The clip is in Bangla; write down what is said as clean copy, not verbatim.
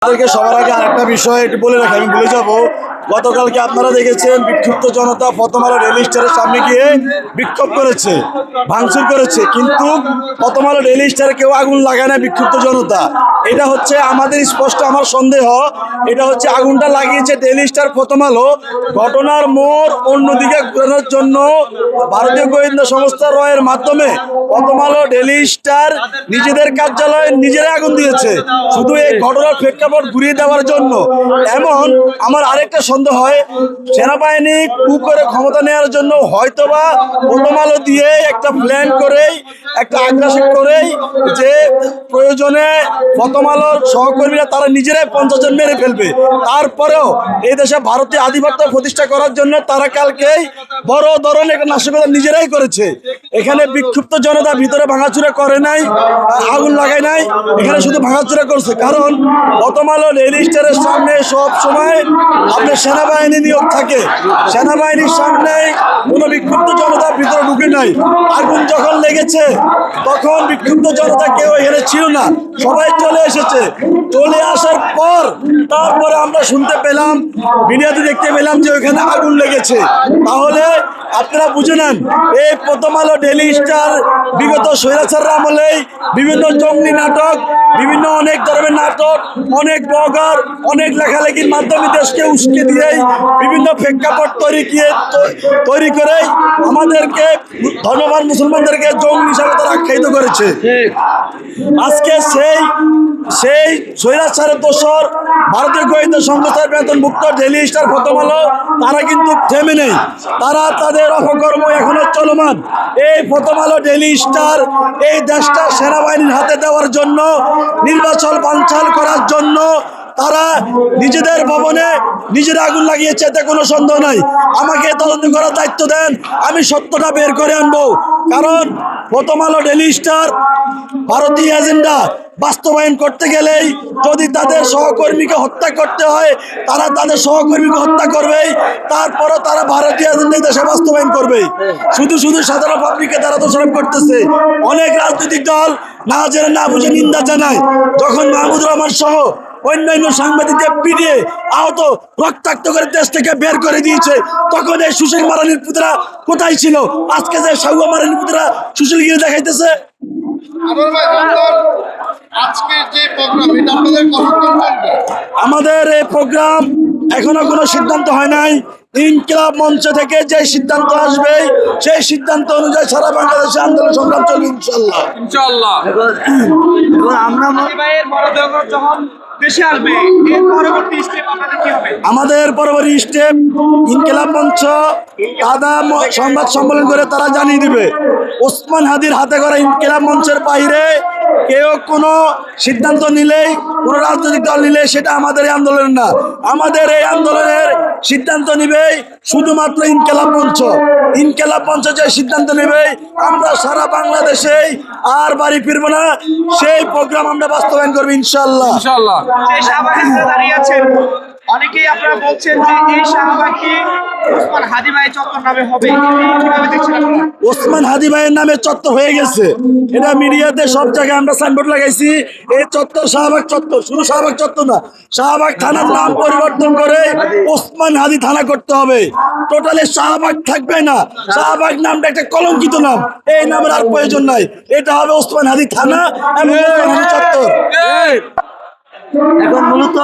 আপনাদেরকে সবার আগে আরেকটা বিষয় একটু বলে রাখি, আমি ভুলে যাবো। গতকালকে আপনারা দেখেছেন বিক্ষুব্ধ জনতা প্রথম আলো ডেইলি স্টারের সামনে গিয়ে বিক্ষোভ করেছে, ভাঙচুর করেছে, কিন্তু প্রথম আলো ডেইলি স্টারে কেউ আগুন লাগায় না। বিক্ষুব্ধ জনতা, এটা হচ্ছে আমাদের স্পষ্ট আমার সন্দেহ, এটা হচ্ছে আগুনটা লাগিয়েছে ডেইলি স্টার প্রথম আলো। ঘটনার মোড় অন্যদিকে ঘোরানোর জন্য ভারতীয় গোয়েন্দা সংস্থা রয়ের মাধ্যমে প্রথম আলো ডেইলি স্টার নিজেদের কার্যালয়ে নিজেরাই আগুন দিয়েছে, শুধু এই ঘটনার প্রেক্ষাপট ঘুরিয়ে দেওয়ার জন্য। এমন আমার আরেকটা সন্দেহ হয়, সেনাবাহিনী কু করে ক্ষমতা নেওয়ার জন্য হয়তোবা প্রথম আলো দিয়ে একটা প্ল্যান করেই, একটা আগ্রাসন করেই, যে প্রয়োজনে প্রথম আলোর সহকর্মীরা তারা নিজেরাই 50 জন মেরে ফেলবে। তারপরেও এই দেশে ভারতীয় আধিপত্য প্রতিষ্ঠা করার জন্য তারা কালকেই বড় ধরনের একটা নাশকতা নিজেরাই করেছে। এখানে বিক্ষুব্ধ জনতা ভিতরে ভাঙাচুরা করে নাই, আগুন লাগায় নাই, এখানে শুধু ভাঙাচুরা করছে। কারণ প্রথম আলো ডেইলি স্টারের সামনে সব সময় আপনার সেনাবাহিনী নিয়োগ থাকে, সেনাবাহিনীর সামনে কোনো বিক্ষুব্ধ জনতা ভিতরে ঢুকে নাই। আগুন যখন লেগেছে তখন বিক্ষুব্ধ জনতা কেউ এখানে ছিল না, সবাই চলে এসেছে। চলে আসার পর তারপরে আমরা শুনতে পেলাম, মিডিয়াতে দেখতে পেলাম যে ওইখানে আগুন লেগেছে। তাহলে আপনারা বুঝে নেন, এই প্রথম আলো ডেইলি স্টার বিগত স্বৈরাচারের আমলেই বিভিন্ন জঙ্গি নাটক, বিভিন্ন অনেক ধরনের নাটক, অনেক ব্লগার, অনেক লেখালেখির মাধ্যমে দেশকে উস্কে দিয়েই বিভিন্ন প্রেক্ষাপট তৈরি করেই আমাদেরকে ধর্মবান মুসলমানদেরকে জঙ্গি হিসাবে তারা আখ্যায়িত করেছে। আজকে সেই স্বৈরাচারের দোসর ভারতীয় গোয়েন্দা সংস্থার বেতনভুক্ত ডেইলি স্টার প্রথম আলো তারা কিন্তু থেমে নেই, তারা তাদের অপকর্ম এখনো চলমান। এই প্রথম আলো ডেইলি স্টার এই দেশটা সেনাবাহিনীর হাতে দেওয়ার জন্য, নির্বাচন বানচাল করার জন্য তারা নিজেদের ভবনে নিজেরা আগুন লাগিয়েছে, এতে কোনো সন্দেহ নাই। আমাকে তদন্ত করার দায়িত্ব দেন, আমি সত্যটা বের করে আনবো। কারণ প্রথম আলো ডেইলি স্টার ভারতীয় এজেন্ডা বাস্তবায়ন করতে গেলেই যদি তাদের সহকর্মীকে হত্যা করতে হয়, তারা তাদের সহকর্মীকে হত্যা করবেই, তারপরও তারা ভারতীয় এজেন্ডায় দেশে বাস্তবায়ন করবে। শুধু সাধারণ পাবলিককে তারা দোষারোপ করতেছে। অনেক রাজনৈতিক দল না জেনে না বুঝে নিন্দা জানায়। যখন মাহমুদুর রহমান সহ অন্যান্য সাংবাদিকদের পিটিয়ে আহত রক্তাক্ত করে দেশ থেকে বের করে দিয়েছে, তখন এই সুশীল মারানির পুত্রা কোথায় ছিল? আজকে যে সাহুয়া মারানির পুত্রা সুশীলগিরি দেখাইতেছে। আমাদের এই প্রোগ্রাম এখনো কোনো সিদ্ধান্ত হয় নাই। ইনকিলাব মঞ্চ থেকে যে সিদ্ধান্ত আসবে সেই সিদ্ধান্ত অনুযায়ী সারা বাংলাদেশে আন্দোলন সংগ্রাম চলবে ইনশাআল্লাহ। আমাদের পরবর্তী স্টেপ ইনকিলাব মঞ্চ আদা সংবাদ সম্মেলন করে তারা জানিয়ে দিবে, ওসমান হাদির হাতে করা ইনকিলাব মঞ্চের বাইরে কেউ কোনো সিদ্ধান্ত নিলেই, কোনো রাজনৈতিক দল নিলে সেটা আমাদের এই আন্দোলনের না। আমাদের এই আন্দোলনের সিদ্ধান্ত নিবে শুধুমাত্র ইনকিলাব মঞ্চ। ইনকিলাব মঞ্চ যে সিদ্ধান্ত নেবে, আমরা সারা বাংলাদেশে আর বাড়ি ফিরবো না, সেই প্রোগ্রাম আমরা বাস্তবায়ন করবো ইনশাআল্লাহ। সেই শাহবাগে দাঁড়িয়ে আছেন, অনেকেই আপনারা বলছেন যে এই শাহবাগটি ওসমান হাদি ভাই চত্বর নামে হবে, কিভাবে দেখছেন আপনারা? ওসমান হাদি ভাইয়ের নামে চত্বর হয়ে গেছে, এটা মিডিয়াতে সব জায়গায় আমরা সাইনবোর্ড লাগাইছি। এই চত্বর শাহবাগ চত্বর, শুধু শাহবাগ চত্বর না, শাহবাগ থানার নাম পরিবর্তন করে ওসমান হাদি থানা করতে হবে। টোটালি শাহবাগ থাকবে না, শাহবাগ নামটা একটা কলঙ্কিত নাম, এই নামের আর প্রয়োজন নাই। এটা হবে ওসমান হাদি থানা এবং ওসমান হাদি চত্বর। এখন মূলত